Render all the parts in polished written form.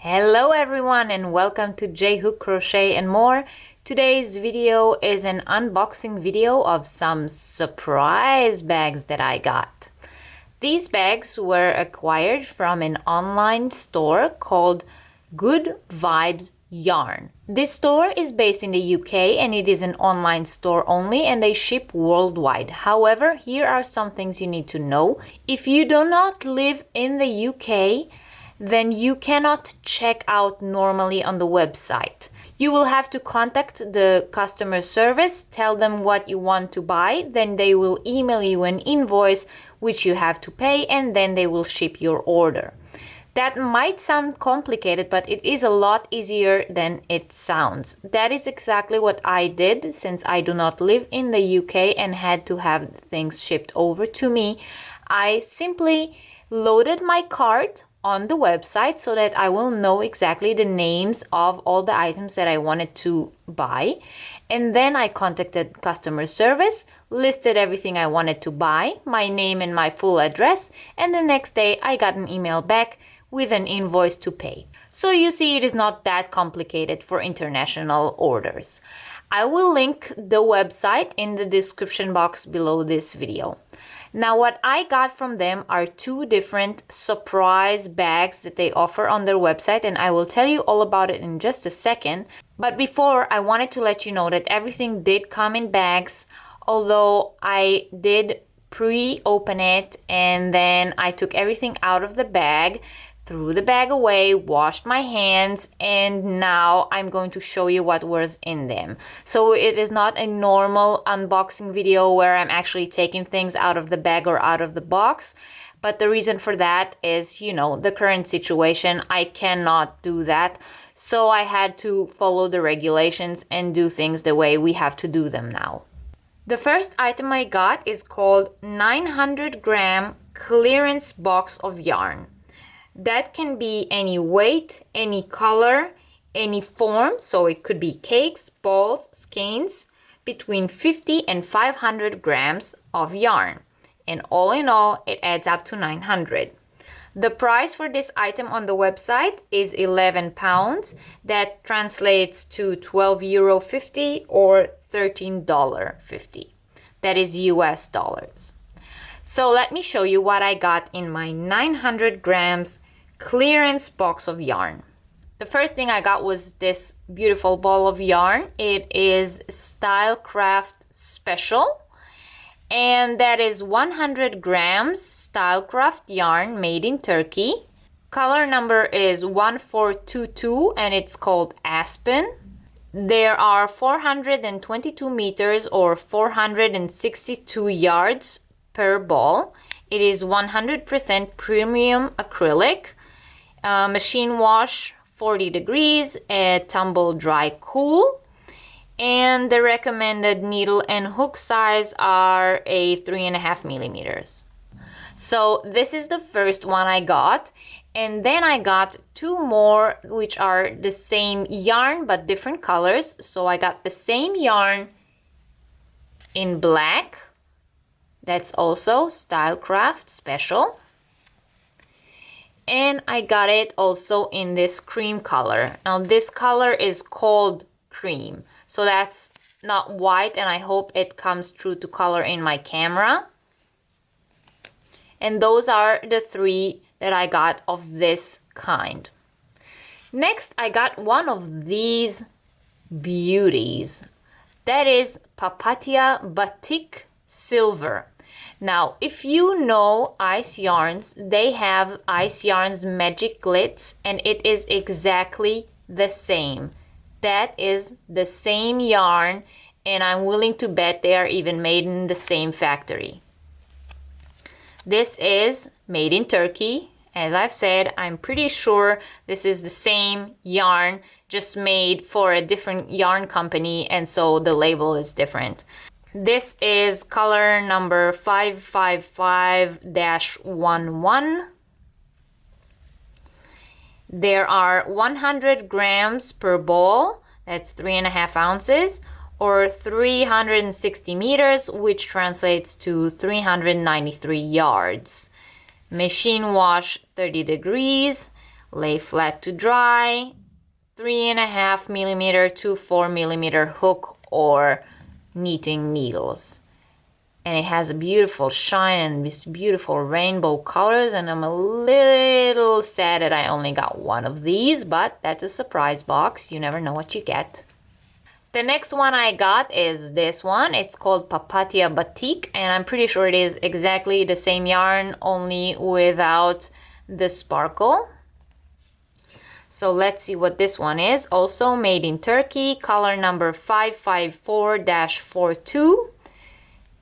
Hello everyone and welcome to J-Hook Crochet and More. Today's video is an unboxing video of some surprise bags that I got. These bags were acquired from an online store called Good Vibes Yarn. This store is based in the UK and it is an online store only and they ship worldwide. However, here are some things you need to know. If you do not live in the UK, then you cannot check out normally on the website. You will have to contact the customer service, tell them what you want to buy, then they will email you an invoice which you have to pay and then they will ship your order. That might sound complicated, but it is a lot easier than it sounds. That is exactly what I did since I do not live in the UK and had to have things shipped over to me. I simply loaded my cart on the website so that I will know exactly the names of all the items that I wanted to buy. And then I contacted customer service, listed everything I wanted to buy, my name and my full address, and the next day I got an email back with an invoice to pay. So you see, it is not that complicated for international orders. I will link the website in the description box below this video. Now what I got from them are two different surprise bags that they offer on their website, and I will tell you all about it in just a second. But before, I wanted to let you know that everything did come in bags, although I did pre-open it and then I took everything out of the bag, threw the bag away, washed my hands, and now I'm going to show you what was in them. So it is not a normal unboxing video where I'm actually taking things out of the bag or out of the box. But the reason for that is, you know, the current situation. I cannot do that. So I had to follow the regulations and do things the way we have to do them now. The first item I got is called 900 gram clearance box of yarn. That can be any weight, any color, any form, so it could be cakes, balls, skeins, between 50 and 500 grams of yarn. And all in all, it adds up to 900. The price for this item on the website is £11. That translates to €12.50 or $13.50. That is US dollars. So let me show you what I got in my 900 grams clearance box of yarn. The first thing I got was this beautiful ball of yarn. It is Stylecraft Special, and that is 100 grams Stylecraft yarn made in Turkey. Color number is 1422 and it's called Aspen. There are 422 meters or 462 yards per ball. It is 100% premium acrylic, machine wash 40 degrees, tumble dry cool, and the recommended needle and hook size are a 3.5 millimeters. So this is the first one I got, and then I got two more which are the same yarn but different colors. So I got the same yarn in black. That's also Stylecraft Special. And I got it also in this cream color. Now this color is called cream. So that's not white, and I hope it comes true to color in my camera. And those are the three that I got of this kind. Next, I got one of these beauties. That is Popliteal Batik Silver. Now, if you know Ice Yarns, they have Ice Yarns Magic Glitz, and it is exactly the same. That is the same yarn, and I'm willing to bet they are even made in the same factory. This is made in Turkey. As I've said, I'm pretty sure this is the same yarn, just made for a different yarn company, and so the label is different. This is color number 555-11. There are 100 grams per ball, that's 3.5 ounces, or 360 meters, which translates to 393 yards. Machine wash 30 degrees, lay flat to dry, 3.5 millimeter to 4 millimeter hook or knitting needles. And it has a beautiful shine and these beautiful rainbow colors, and I'm a little sad that I only got one of these, but that's a surprise box. You never know what you get. The next one I got is this one. It's called Popliteal Batik, and I'm pretty sure it is exactly the same yarn, only without the sparkle. So let's see what this one is. Also made in Turkey, color number 554-42.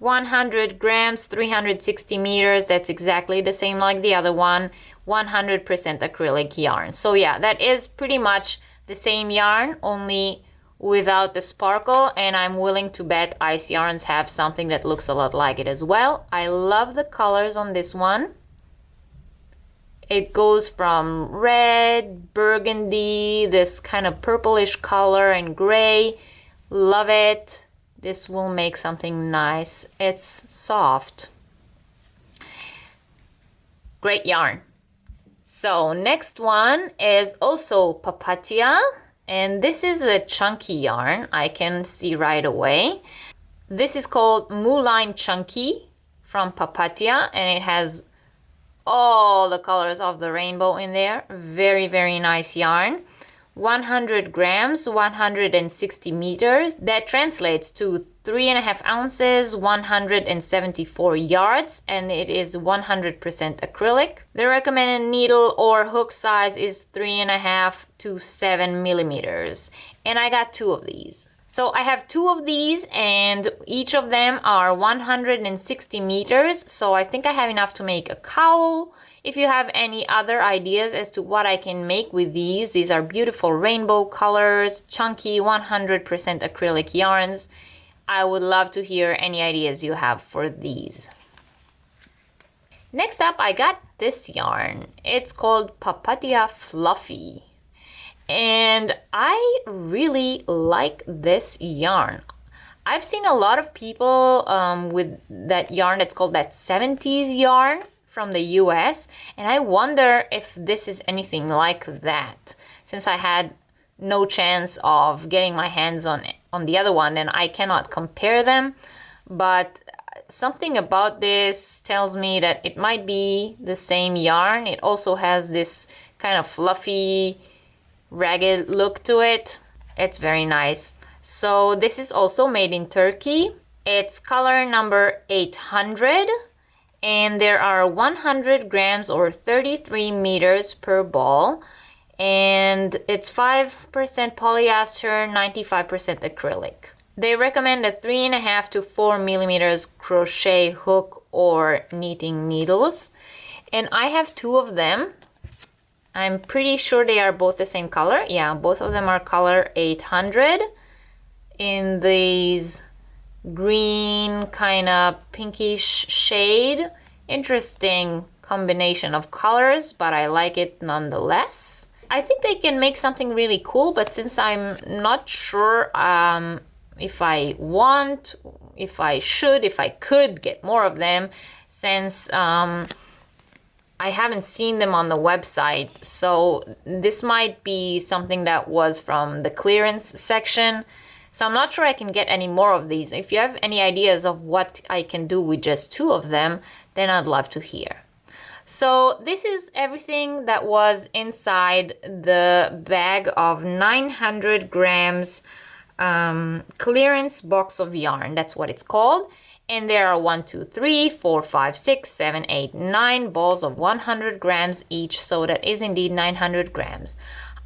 100 grams, 360 meters. That's exactly the same like the other one. 100% acrylic yarn. So yeah, that is pretty much the same yarn, only without the sparkle, and I'm willing to bet Ice Yarns have something that looks a lot like it as well. I love the colors on this one. It goes from red, burgundy, this kind of purplish color, and gray. Love it. This will make something nice. It's soft. Great yarn. So next one is also Popliteal, and this is a chunky yarn. I can see right away. This is called Mullen Chunky from Popliteal, and it has all the colors of the rainbow in there. Very, very nice yarn. 100 grams, 160 meters. That translates to 3.5 ounces, 174 yards, and it is 100% acrylic. The recommended needle or hook size is 3.5 to 7 millimeters. And I got 2 of these. So I have 2 of these, and each of them are 160 meters. So I think I have enough to make a cowl. If you have any other ideas as to what I can make with these are beautiful rainbow colors, chunky 100% acrylic yarns. I would love to hear any ideas you have for these. Next up, I got this yarn. It's called Popliteal Fluffy. And I really like this yarn. I've seen a lot of people with that yarn that's called that 70s yarn from the US, and I wonder if this is anything like that. Since I had no chance of getting my hands on the other one, and I cannot compare them, but something about this tells me that it might be the same yarn. It also has this kind of fluffy, ragged look to it. It's very nice. So this is also made in Turkey. It's color number 800, and there are 100 grams or 33 meters per ball, and it's 5% polyester, 95% acrylic. They recommend a 3.5 to 4 millimeters crochet hook or knitting needles, and I have 2 of them. I'm pretty sure they are both the same color. Yeah, both of them are color 800 in these green kind of pinkish shade. Interesting combination of colors, but I like it nonetheless. I think they can make something really cool, but since I'm not sure if I want, if I should, if I could get more of them, since I haven't seen them on the website. So this might be something that was from the clearance section. So I'm not sure I can get any more of these. If you have any ideas of what I can do with just 2 of them, then I'd love to hear. So this is everything that was inside the bag of 900 grams clearance box of yarn. That's what it's called. And there are 1, 2, 3, 4, 5, 6, 7, 8, 9 balls of 100 grams each. So that is indeed 900 grams.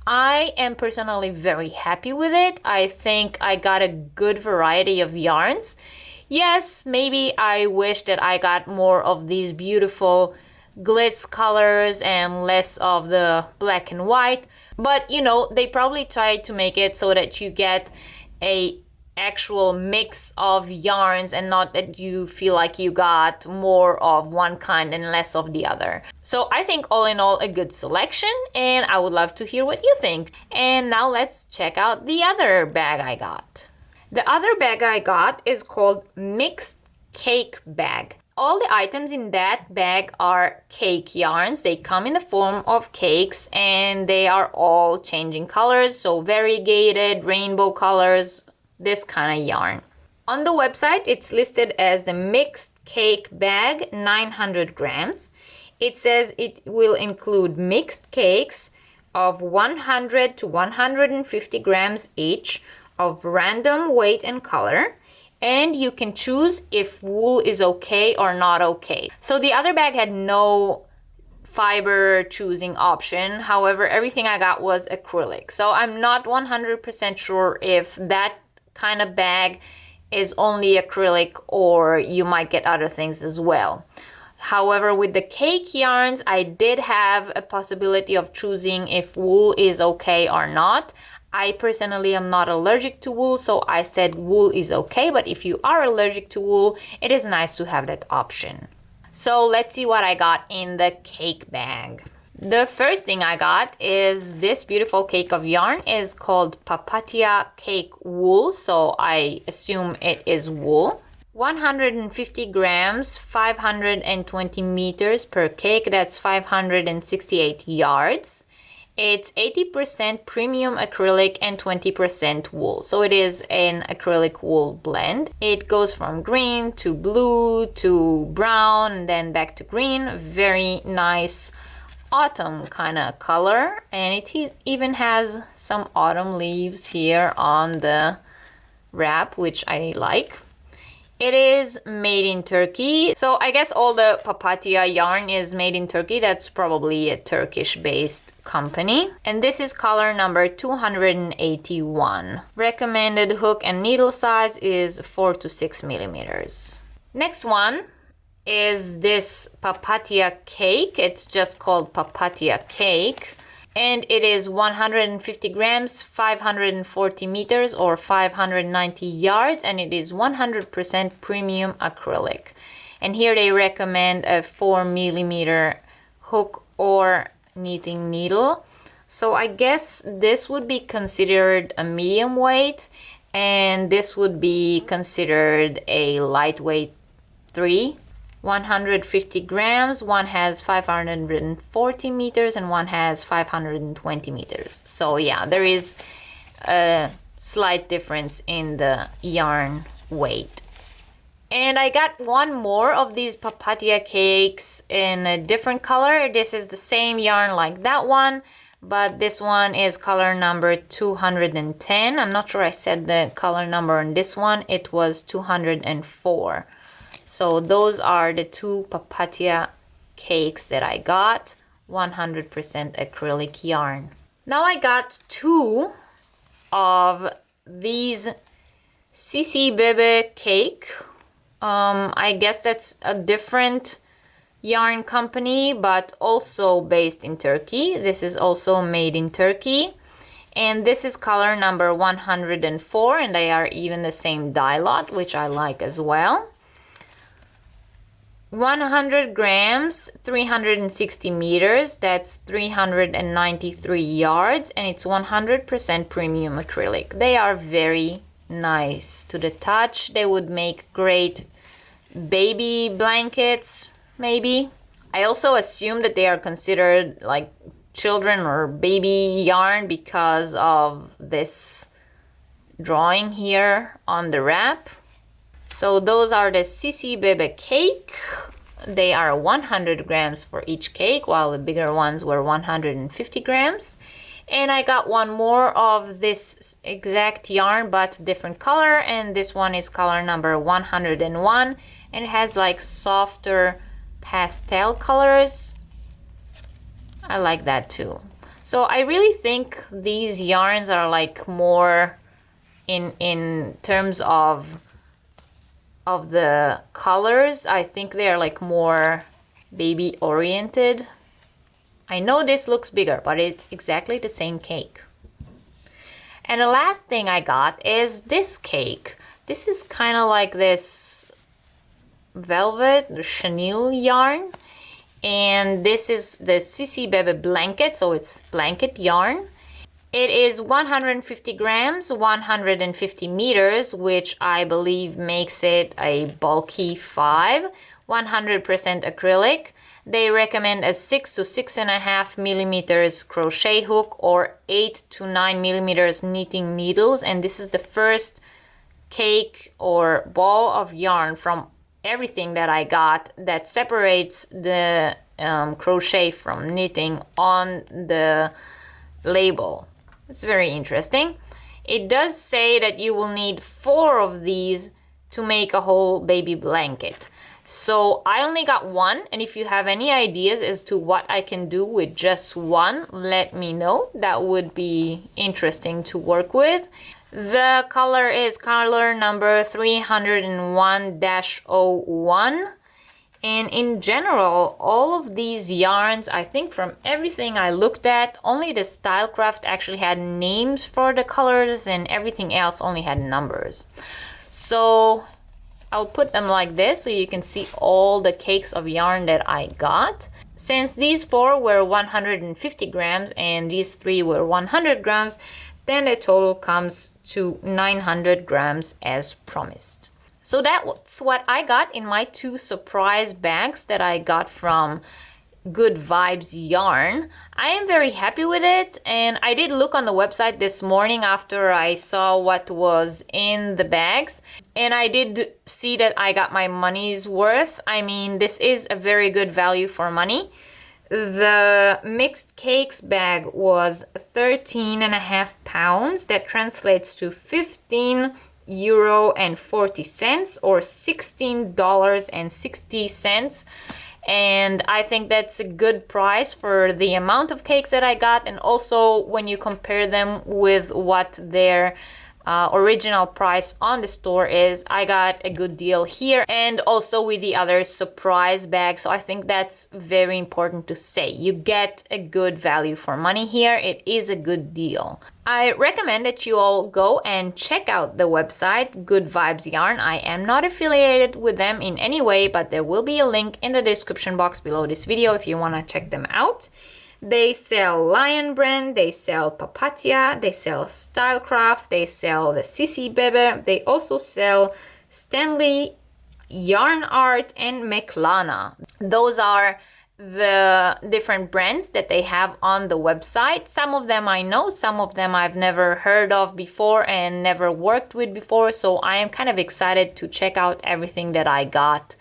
I am personally very happy with it. I think I got a good variety of yarns. Yes, maybe I wish that I got more of these beautiful glitz colors and less of the black and white. But you know, they probably tried to make it so that you get a actual mix of yarns and not that you feel like you got more of one kind and less of the other. So I think all in all a good selection, and I would love to hear what you think. And now let's check out the other bag I got. The other bag I got is called Mixed Cake Bag. All the items in that bag are cake yarns. They come in the form of cakes and they are all changing colors, so variegated, rainbow colors, this kind of yarn. On the website, it's listed as the mixed cake bag, 900 grams. It says it will include mixed cakes of 100 to 150 grams each of random weight and color. And you can choose if wool is okay or not okay. So the other bag had no fiber choosing option. However, everything I got was acrylic. So I'm not 100% sure if that kind of bag is only acrylic or you might get other things as well. However, with the cake yarns, I did have a possibility of choosing if wool is okay or not. I personally am not allergic to wool, so I said wool is okay, but if you are allergic to wool, it is nice to have that option. So let's see what I got in the cake bag. The first thing I got is this beautiful cake of yarn. Is called Popliteal Cake wool, so I assume it is wool. 150 grams, 520 meters per cake, that's 568 yards. It's 80% premium acrylic and 20% wool. So it is an acrylic wool blend. It goes from green to blue to brown and then back to green. Very nice autumn kind of color. And it even has some autumn leaves here on the wrap, which I like. It is made in Turkey. So I guess all the Popliteal yarn is made in Turkey. That's probably a Turkish-based company. And this is color number 281. Recommended hook and needle size is 4 to 6 millimeters. Next one is this Popliteal Cake. It's just called Popliteal Cake. And it is 150 grams, 540 meters or 590 yards, and it is 100% premium acrylic. And here they recommend a 4 millimeter hook or knitting needle. So I guess this would be considered a medium weight, and this would be considered a lightweight 3. 150 grams, one has 540 meters and one has 520 meters. So yeah, there is a slight difference in the yarn weight. And I got one more of these Popliteal cakes in a different color. This is the same yarn like that one, but this one is color number 210. I'm not sure I said the color number on this one. It was 204. So those are the two Popliteal cakes that I got, 100% acrylic yarn. Now I got two of these Cece cake. I guess that's a different yarn company, but also based in Turkey. This is also made in Turkey. And this is color number 104, and they are even the same dye lot, which I like as well. 100 grams, 360 meters, that's 393 yards, and it's 100% premium acrylic. They are very nice to the touch. They would make great baby blankets, maybe. I also assume that they are considered like children or baby yarn because of this drawing here on the wrap. So those are the Cece cake. They are 100 grams for each cake, while the bigger ones were 150 grams. And I got one more of this exact yarn, but different color. And this one is color number 101. And it has like softer pastel colors. I like that too. So I really think these yarns are like more in terms of the colors. I think they're like more baby oriented. I know this looks bigger, but it's exactly the same cake. And the last thing I got is this cake. This is kind of like this velvet, the chenille yarn. And this is the Cece blanket, so it's blanket yarn. It is 150 grams, 150 meters, which I believe makes it a bulky 5, 100% acrylic. They recommend a 6 to 6.5 millimeters crochet hook or 8 to 9 millimeters knitting needles. And this is the first cake or ball of yarn from everything that I got that separates the crochet from knitting on the label. It's very interesting. It does say that you will need 4 of these to make a whole baby blanket. So I only got 1, and if you have any ideas as to what I can do with just 1, let me know. That would be interesting to work with. The color is color number 301-01. And in general, all of these yarns, I think from everything I looked at, only the Stylecraft actually had names for the colors and everything else only had numbers. So I'll put them like this so you can see all the cakes of yarn that I got. Since these 4 were 150 grams and these 3 were 100 grams, then the total comes to 900 grams as promised. So that's what I got in my 2 surprise bags that I got from Good Vibes Yarn. I am very happy with it, and I did look on the website this morning after I saw what was in the bags, and I did see that I got my money's worth. I mean, this is a very good value for money. The mixed cakes bag was 13.5 pounds. That translates to €15.40 or $16.60. And I think that's a good price for the amount of cakes that I got, and also when you compare them with what their original price on the store is, I got a good deal here, and also with the other surprise bag. So I think that's very important to say. You get a good value for money here. It is a good deal. I recommend that you all go and check out the website Good Vibes Yarn. I am not affiliated with them in any way, but there will be a link in the description box below this video if you want to check them out. They sell Lion Brand, they sell Popliteal, they sell Stylecraft, they sell the Cece Bebe, they also sell Stanley, Yarn Art, and Meklana. Those are the different brands that they have on the website. Some of them I know, some of them I've never heard of before and never worked with before, so I am kind of excited to check out everything that I got.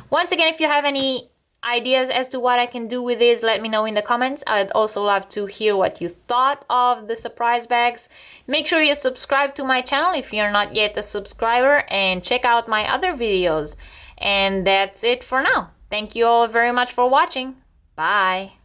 Once again, if you have any ideas as to what I can do with this, let me know in the comments. I'd also love to hear what you thought of the surprise bags. Make sure you subscribe to my channel if you're not yet a subscriber, and check out my other videos. And that's it for now. Thank you all very much for watching. Bye.